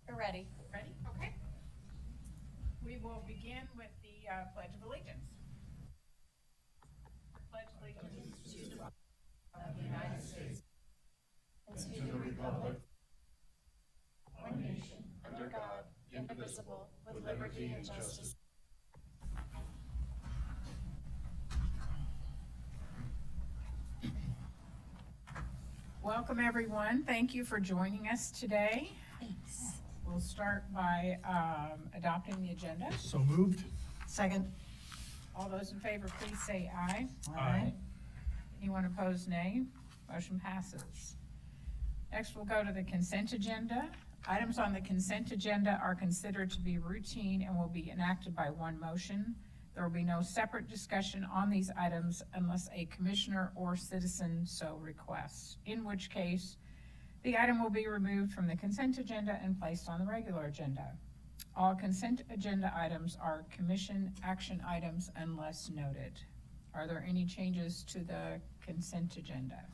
We're ready. Ready? Okay. We will begin with the Pledge of Allegiance. Pledge allegiance to the flag Of the United States and to the republic, one nation, under God, indivisible, with liberty and justice. Welcome, everyone. Thank you for joining us today. Thanks. We'll start by adopting the agenda. So moved. Second. All those in favor, please say aye. Aye. Anyone opposed, nay. Motion passes. Next, we'll go to the consent agenda. Items on the consent agenda are considered to be routine and will be enacted by one motion. There will be no separate discussion on these items unless a commissioner or citizen so requests, in which case the item will be removed from the consent agenda and placed on the regular agenda. All consent agenda items are commission action items unless noted. Are there any changes to the consent agenda?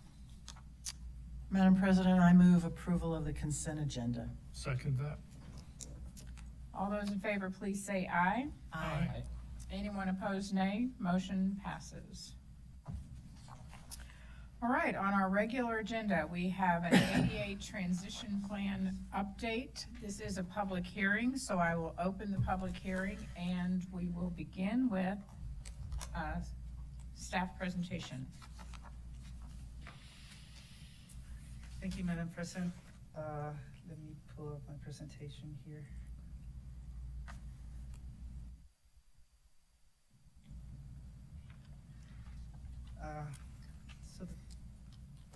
Madam President, I move approval of the consent agenda. Second that. All those in favor, please say aye. Aye. Anyone opposed, nay. Motion passes. All right, on our regular agenda, we have an ADA transition plan update. This is a public hearing, so I will open the public hearing and we will begin with staff presentation. Thank you, Madam President. Let me pull up my presentation here. So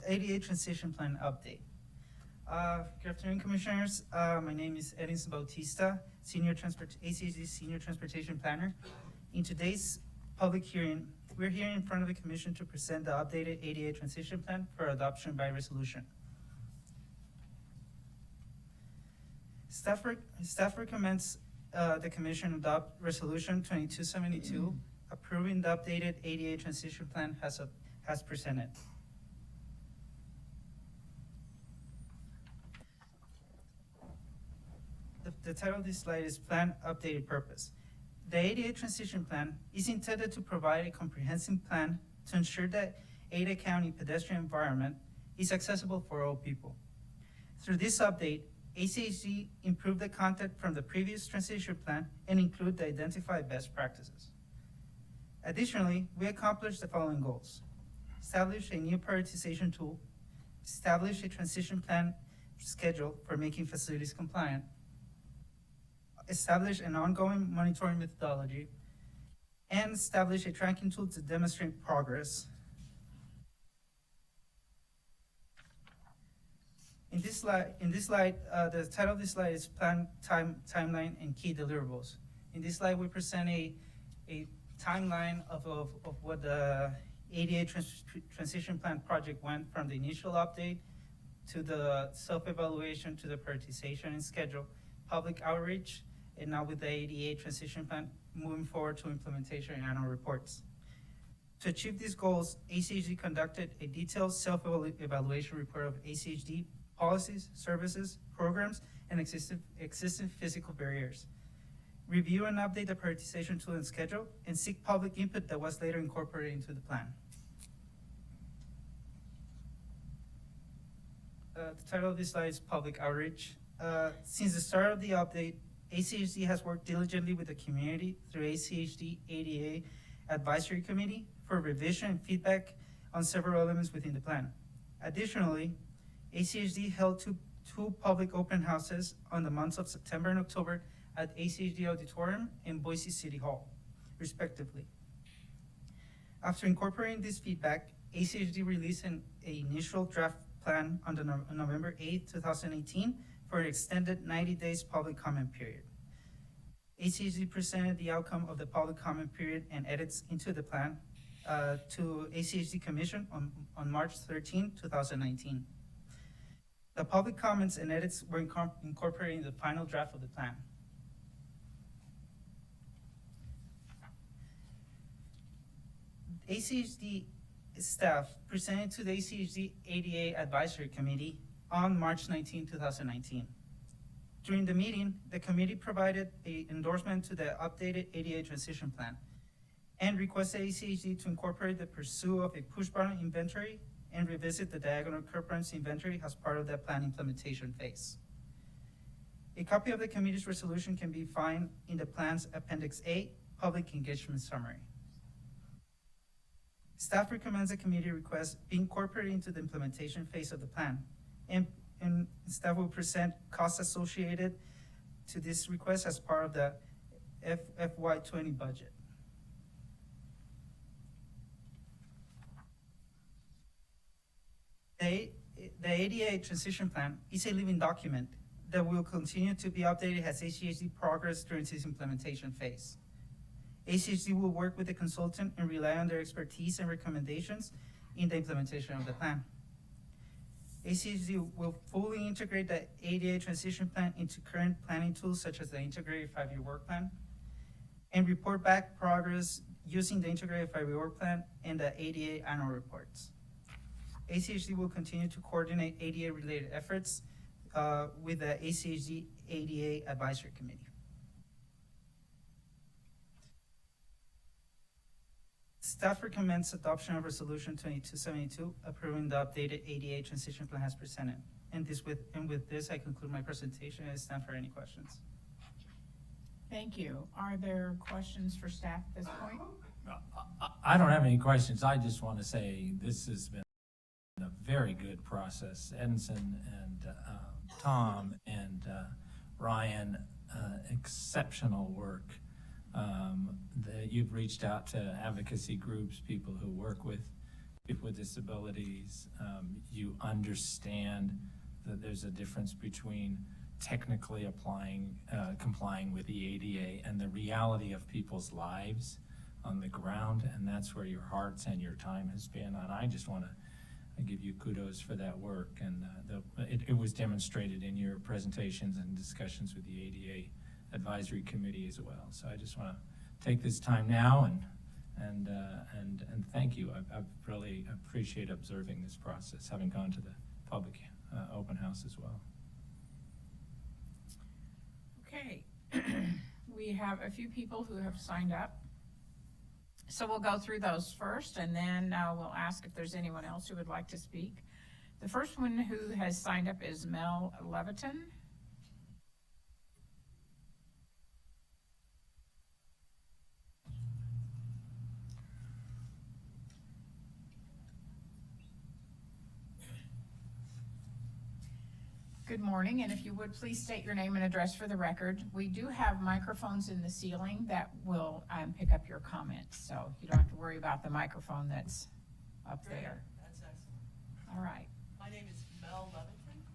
the ADA transition plan update. Good afternoon, Commissioners. My name is Edison Bautista, ACHD Senior Transportation Planner. In today's public hearing, we're here in front of the Commission to present the updated ADA transition plan for adoption by resolution. Staff recommends the Commission adopt Resolution 2272, approving the updated ADA transition plan as presented. The title of this slide is Plan Updated Purpose. The ADA transition plan is intended to provide a comprehensive plan to ensure that Ada County pedestrian environment is accessible for all people. Through this update, ACHD improved the content from the previous transition plan and include the identified best practices. Additionally, we accomplished the following goals: establish a new prioritization tool, establish a transition plan schedule for making facilities compliant, establish an ongoing monitoring methodology, and establish a tracking tool to demonstrate progress. In this slide, the title of this slide is Plan Timeline and Key Deliverables. In this slide, we present a timeline of what the ADA transition plan project went from the initial update to the self-evaluation to the prioritization and schedule, public outreach, and now with the ADA transition plan, moving forward to implementation and annual reports. To achieve these goals, ACHD conducted a detailed self-evaluation report of ACHD policies, services, programs, and existing physical barriers. Review and update the prioritization tool and schedule, and seek public input that was later incorporated into the plan. The title of this slide is Public Outreach. Since the start of the update, ACHD has worked diligently with the community through ACHD ADA Advisory Committee for revision and feedback on several elements within the plan. Additionally, ACHD held two public open houses on the months of September and October at ACHD Auditorium and Boise City Hall, respectively. After incorporating this feedback, ACHD released an initial draft plan on November 8, 2018 for an extended 90 days public comment period. ACHD presented the outcome of the public comment period and edits into the plan to ACHD Commission on March 13, 2019. The public comments and edits were incorporated in the final draft of the plan. ACHD staff presented to the ACHD ADA Advisory Committee on March 19, 2019. During the meeting, the committee provided an endorsement to the updated ADA transition plan and requested ACHD to incorporate the pursuit of a push-button inventory and revisit the diagonal curb ramps inventory as part of the plan implementation phase. A copy of the committee's resolution can be found in the plan's Appendix A, Public Engagement Summary. Staff recommends the committee request be incorporated into the implementation phase of the plan, and staff will present costs associated to this request as part of the FY20 budget. The ADA transition plan is a living document that will continue to be updated as ACHD progress during its implementation phase. ACHD will work with the consultant and rely on their expertise and recommendations in the implementation of the plan. ACHD will fully integrate the ADA transition plan into current planning tools such as the Integrated 5-Year Work Plan and report back progress using the Integrated 5-Year Work Plan and the ADA annual reports. ACHD will continue to coordinate ADA-related efforts with the ACHD ADA Advisory Committee. Staff recommends adoption of Resolution 2272, approving the updated ADA transition plan as presented. And with this, I conclude my presentation and stand for any questions. Thank you. Are there questions for staff at this point? I don't have any questions. I just want to say this has been a very good process. Edison and Tom and Ryan, exceptional work. That you've reached out to advocacy groups, people who work with people with disabilities. You understand that there's a difference between technically complying with the ADA and the reality of people's lives on the ground, and that's where your hearts and your time has been. And I just want to give you kudos for that work, and it was demonstrated in your presentations and discussions with the ADA Advisory Committee as well. So I just want to take this time now and thank you. I really appreciate observing this process, having gone to the public open house as well. Okay, we have a few people who have signed up. So we'll go through those first, and then we'll ask if there's anyone else who would like to speak. The first one who has signed up is Mel Leviton. Good morning, and if you would please state your name and address for the record. We do have microphones in the ceiling that will pick up your comments, so you don't have to worry about the microphone that's up there. That's excellent. All right. My name is Mel Leviton.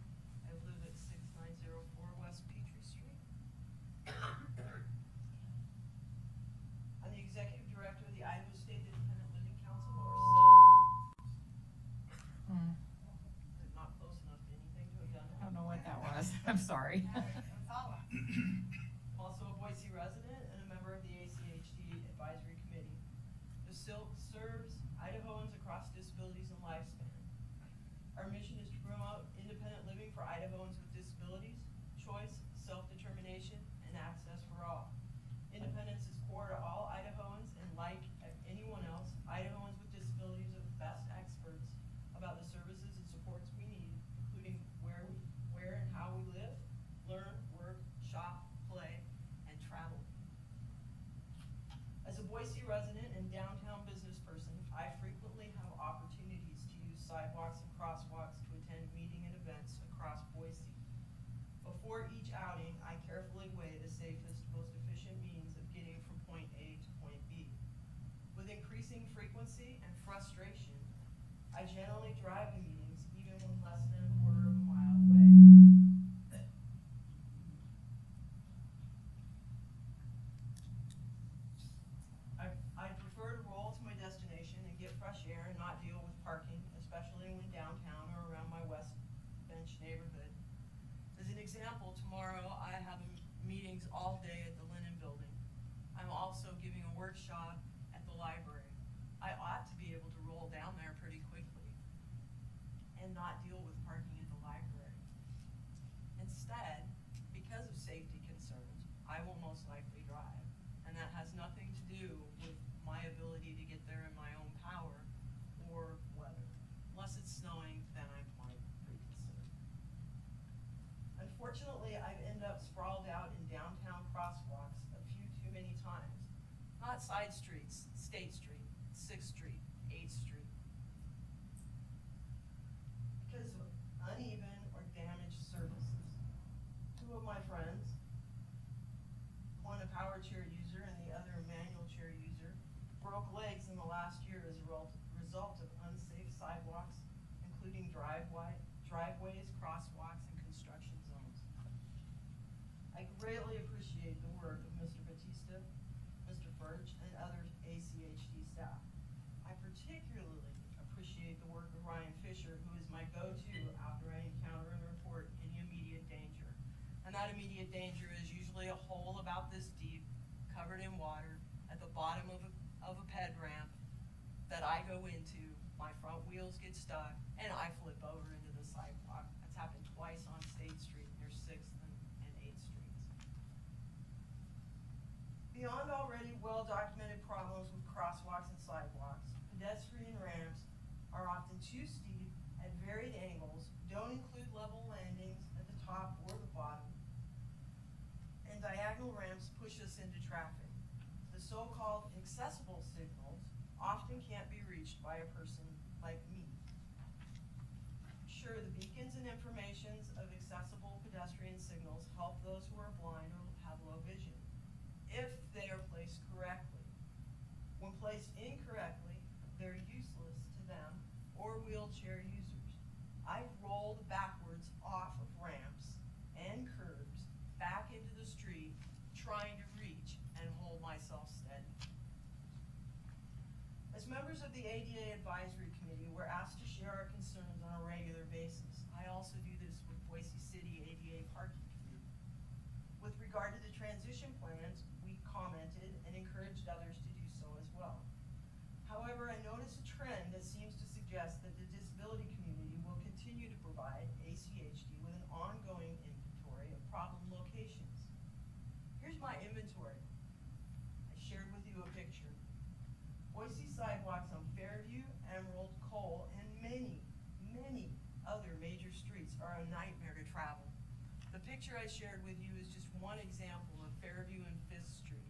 I live at 6904 West Petrie Street. I'm the executive director of the Idaho State Independent Living Council, or SILC. Not close enough to anything to have done. I don't know what that was. I'm sorry. I'm also a Boise resident and a member of the ACHD Advisory Committee. The SILC serves Idahoans across disabilities and lifespan. Our mission is to promote independent living for Idahoans with disabilities, choice, self-determination, and access for all. Independence is core to all Idahoans, and like anyone else, Idahoans with disabilities are the best experts about the services and supports we need, including where and how we live, learn, work, shop, play, and travel. As a Boise resident and downtown business person, I frequently have opportunities to use sidewalks and crosswalks to attend meeting and events across Boise. Before each outing, I carefully weigh the safest, most efficient means of getting from point A to point B. With increasing frequency and frustration, I generally drive to meetings even when less than a quarter of a mile away. I prefer to roll to my destination and get fresh air and not deal with parking, especially when downtown or around my West Bench neighborhood. As an example, tomorrow I have meetings all day at the Linen Building. I'm also giving a workshop at the library. I ought to be able to roll down there pretty quickly and not deal with parking at the library. most likely drive. And that has nothing to do with my ability to get there in my own power or weather. Unless it's snowing, then I might reconsider. Unfortunately, I've ended up sprawled out in downtown crosswalks a few too many times. Not side streets, State Street, 6th Street, 8th Street. Because of uneven or damaged surfaces. Two of my friends, one a power chair user and the other a manual chair user, broke legs in the last year as a result of unsafe sidewalks, including driveways, crosswalks, and construction zones. I greatly appreciate the work of Mr. Batista, Mr. Furch, and other ACHD staff. I particularly appreciate the work of Ryan Fisher, who is my go-to after I encounter and report any immediate danger. And that immediate danger is usually a hole about this deep, covered in water, at the bottom of a ped ramp that I go into, my front wheels get stuck, and I flip over into the sidewalk. That's happened twice on State Street near 6th and 8th Streets. Beyond already well-documented problems with crosswalks and sidewalks, pedestrian ramps are often too steep at varied angles, don't include level landings at the top or the bottom, and diagonal ramps push us into traffic. The so-called accessible signals often can't be reached by a person like me. Sure, the beacons and informations of accessible pedestrian signals help those who are blind or have low vision, if they are placed correctly. When placed incorrectly, they're useless to them or wheelchair users. I've rolled backwards off of ramps and curbs back into the street, trying to reach and hold myself steady. As members of the ADA Advisory Committee, we're asked to share our concerns on a regular basis. I also do this with Boise City ADA Parking Committee. With regard to the transition plans, we commented and encouraged others to do so as well. However, I notice a trend that seems to suggest that the disability community will continue to provide ACHD with an ongoing inventory of problem locations. Here's my inventory. I shared with you a picture. Boise sidewalks on Fairview, Emerald, Cole, and many, many other major streets are a nightmare to travel. The picture I shared with you is just one example of Fairview and 5th Street.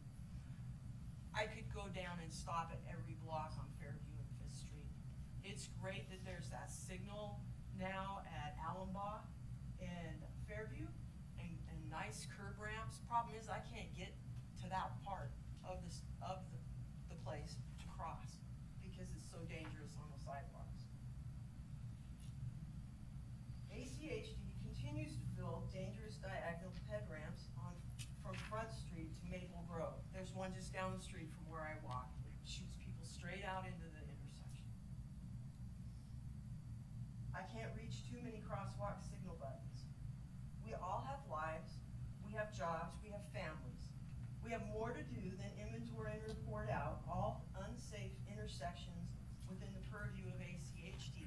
I could go down and stop at every block on Fairview and 5th Street. It's great that there's that signal now at Allenbaugh and Fairview and nice curb ramps. Problem is I can't get to that part of the place to cross because it's so dangerous on the sidewalks. ACHD continues to build dangerous diagonal ped ramps from Front Street to Maple Grove. There's one just down the street from where I walk. It shoots people straight out into the intersection. I can't reach too many crosswalk signal buttons. We all have lives, we have jobs, we have families. We have more to do than inventory and report out all unsafe intersections within the purview of ACHD.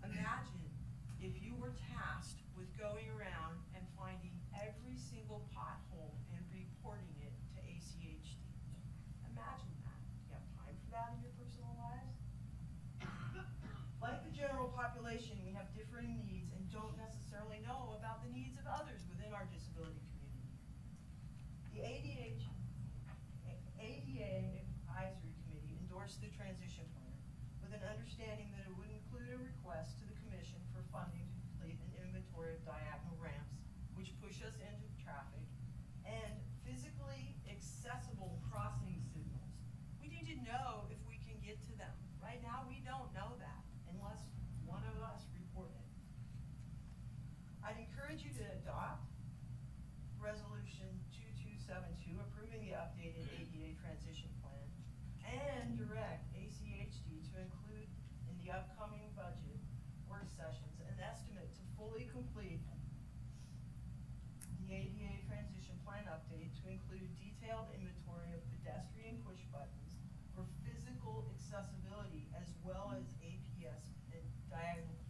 Imagine if you were tasked with going around and finding every single pothole and reporting it to ACHD. Imagine that. Do you have time for that in your personal lives? Like the general population, we have differing needs and don't necessarily know about the needs of others within our disability community. The ADA Advisory Committee endorsed the transition plan with an understanding that it would include a request to the Commission for funding to complete an inventory of diagonal ramps, which push us into traffic, and physically accessible crossing signals. We need to know if we can get to them. Right now, we don't know that unless one of us report it. I'd encourage you to adopt Resolution 2272, approving the updated ADA transition plan, and direct ACHD to include in the upcoming budget work sessions an estimate to fully complete the ADA transition plan update to include detailed inventory of pedestrian push buttons for physical accessibility as well as APS and diagonal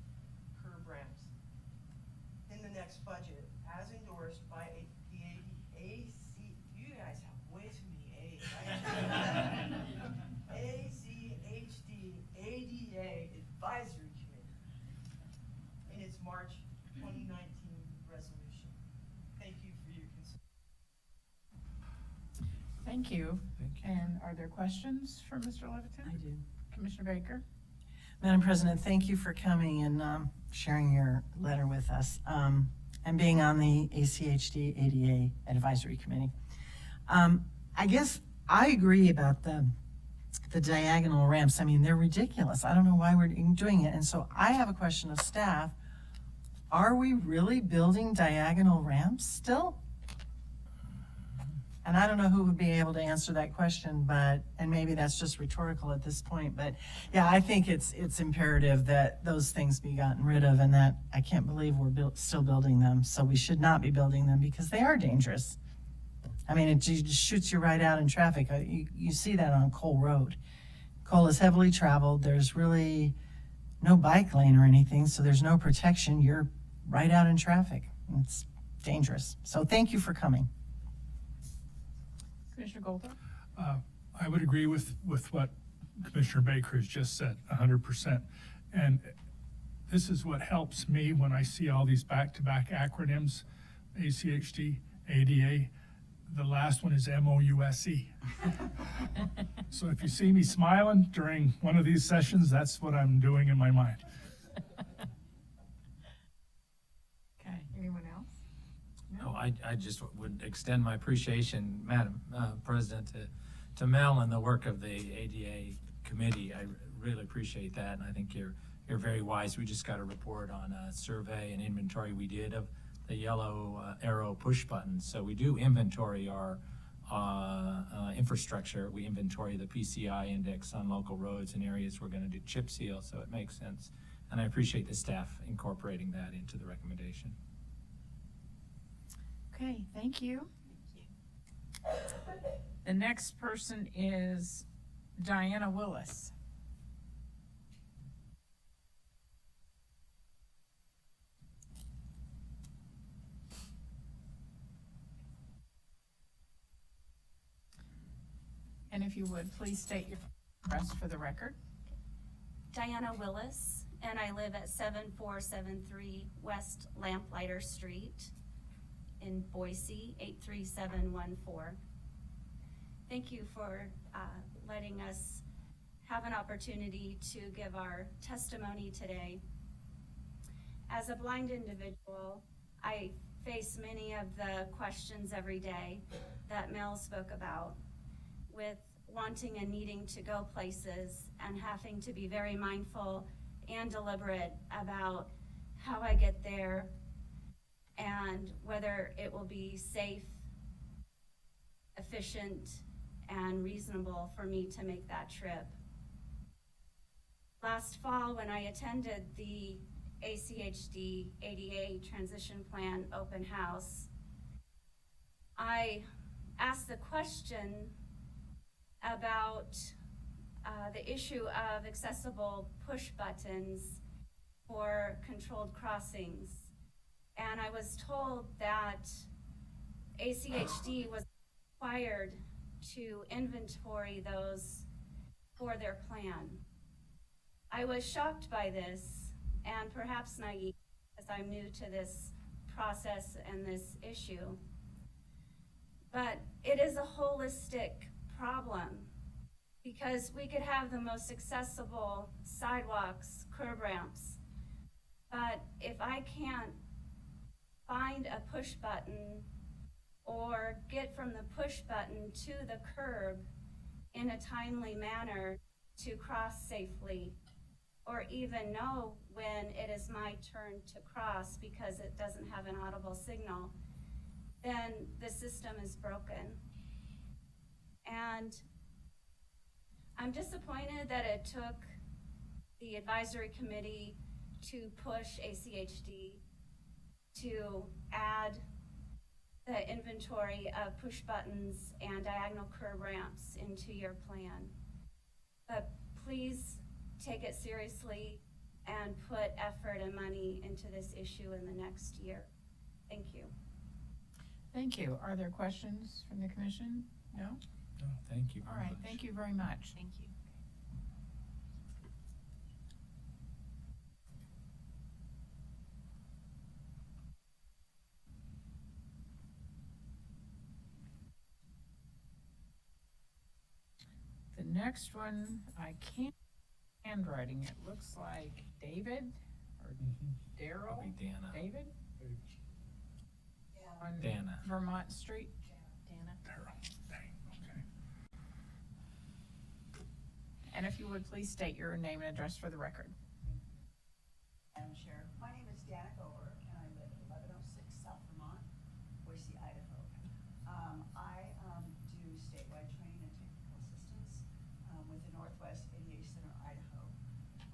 curb ramps in the next budget, as endorsed by the ACHD Thank you. Thank you. And are there questions for Mr. Leviton? I do. Commissioner Baker? Madam President, thank you for coming and sharing your letter with us and being on the ACHD ADA Advisory Committee. I guess I agree about the diagonal ramps. I mean, they're ridiculous. I don't know why we're doing it. And so I have a question of staff. Are we really building diagonal ramps still? And I don't know who would be able to answer that question, and maybe that's just rhetorical at this point, but yeah, I think it's imperative that those things be gotten rid of, and that I can't believe we're still building them. So we should not be building them because they are dangerous. I mean, it just shoots you right out in traffic. You see that on Cole Road. Cole is heavily traveled. There's really no bike lane or anything, so there's no protection. You're right out in traffic. It's dangerous. So thank you for coming. Commissioner Golder? I would agree with what Commissioner Baker has just said, 100%. And this is what helps me when I see all these back-to-back acronyms, ACHD, ADA. The last one is MOUSE. So if you see me smiling during one of these sessions, that's what I'm doing in my mind. Okay, anyone else? No, I just would extend my appreciation, Madam President, to Mel and the work of the ADA committee. I really appreciate that, and I think you're very wise. We just got a report on a survey and inventory we did of the yellow arrow push buttons. So we do inventory our infrastructure. We inventory the PCI index on local roads and areas we're going to do chip seal, so it makes sense. And I appreciate the staff incorporating that into the recommendation. Okay, thank you. The next person is Diana Willis. And if you would, please state your address for the record. Diana Willis, and I live at 7473 West Lamplighter Street in Boise, 83714. Thank you for letting us have an opportunity to give our testimony today. As a blind individual, I face many of the questions every day that Mel spoke about, with wanting and needing to go places and having to be very mindful and deliberate about how I get there and whether it will be safe, efficient, and reasonable for me to make that trip. Last fall, when I attended the ACHD ADA Transition Plan open house, I asked the question about the issue of accessible push buttons for controlled crossings. And I was told that ACHD was required to inventory those for their plan. I was shocked by this and perhaps naive, as I'm new to this process and this issue. But it is a holistic problem, because we could have the most accessible sidewalks, curb ramps, but if I can't find a push button or get from the push button to the curb in a timely manner to cross safely, or even know when it is my turn to cross because it doesn't have an audible signal, then the system is broken. And I'm disappointed that it took the advisory committee to push ACHD to add the inventory of push buttons and diagonal curb ramps into your plan. But please take it seriously and put effort and money into this issue in the next year. Thank you. Thank you. Are there questions from the commission? No? No, thank you All very right, much. thank you very much. Thank you. next one, I can't, handwriting, it looks like David or Daryl? Probably Dana. David? On Dana. Vermont Street. Darryl, dang, okay. And if you would please state your name and address for the record. Madam Chair, my name is Dana Gover, and I live at 1106 South Vermont, Boise, Idaho. I do statewide training and technical assistance with the Northwest ADA Center, Idaho.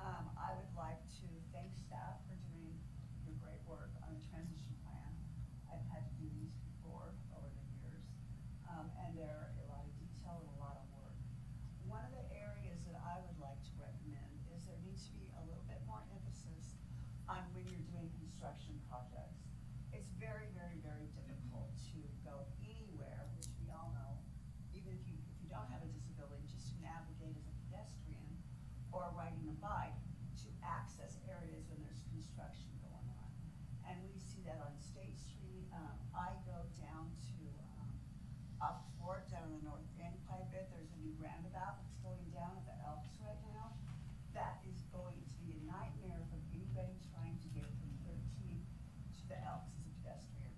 I would like to thank staff for doing your great work on the transition plan. I've had to do these before over the years, and they're a lot of detail and a lot of work. One of the areas that I would like to recommend is there needs to be a little bit more emphasis on when you're doing construction projects. It's very, very, very difficult to go anywhere, which we all know, even if you don't have a disability, just to navigate as a pedestrian or riding a bike to access areas when there's construction going on. And we see that on State Street. I go down to, up Fort, down in the north end quite a bit. There's a new roundabout that's going down at the Elks right now. That is going to be a nightmare for anybody trying to get from 13th to the Elks as a pedestrian.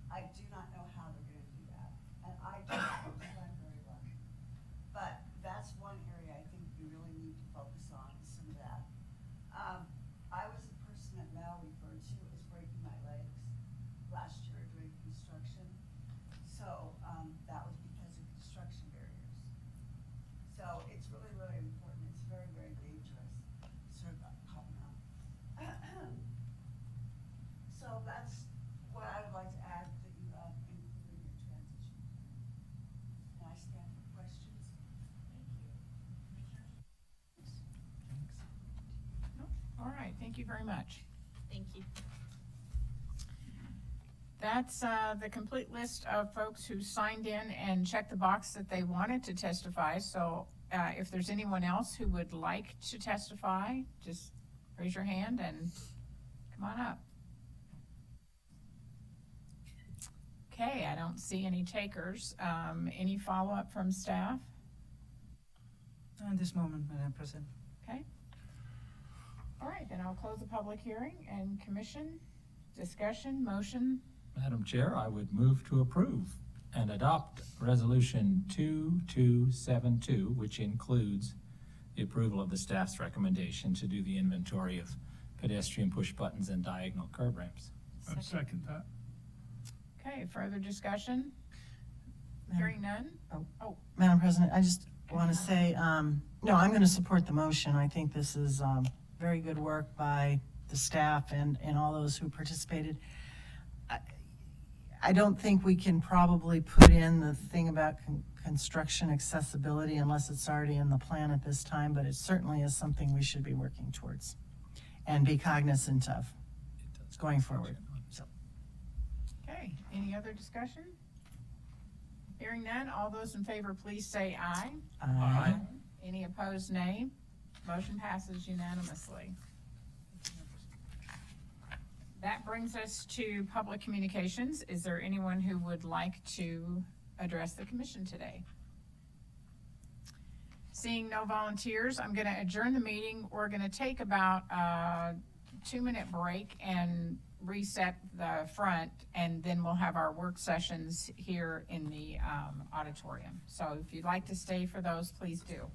I do not know how they're gonna do that, and I don't run very well. But that's one area I think we really need to focus on, is some of that. I was the person that Mel referred to as breaking my legs last year doing construction. So, that was because of construction barriers. So it's really, really important. It's very, very dangerous. Sorry about coughing out. So that's what I would like to add that you include in your transition. And I stand for questions. No? All right, thank you very much. Thank you. That's the complete list of folks who signed in and checked the box that they wanted to testify. So if there's anyone else who would like to testify, just raise your hand and come on up. Okay, I don't see any takers. Any follow-up from staff? At this moment, Madam President. Okay. All right, then I'll close the public hearing and commission, discussion, motion. Madam Chair, I would move to approve and adopt Resolution 2272, which includes the approval of the staff's recommendation to do the inventory of pedestrian push buttons and diagonal curb ramps. I'd second that. Okay, further discussion? Hearing none? Madam President, I just want to say, no, I'm going to support the motion. I think this is very good work by the staff and all those who participated. I don't think we can probably put in the thing about construction accessibility unless it's already in the plan at this time, but it certainly is something we should be working towards and be cognizant of going forward. So. Okay, any other discussion? Hearing none, all those in favor, please say aye. Aye. Any opposed, nay. Motion passes unanimously. That brings us to public communications. Is there anyone who would like to address the commission today? Seeing no volunteers, I'm going to adjourn the meeting. We're going to take about a 2-minute break and reset the front, and then we'll have our work sessions here in the auditorium. So if you'd like to stay for those, please do.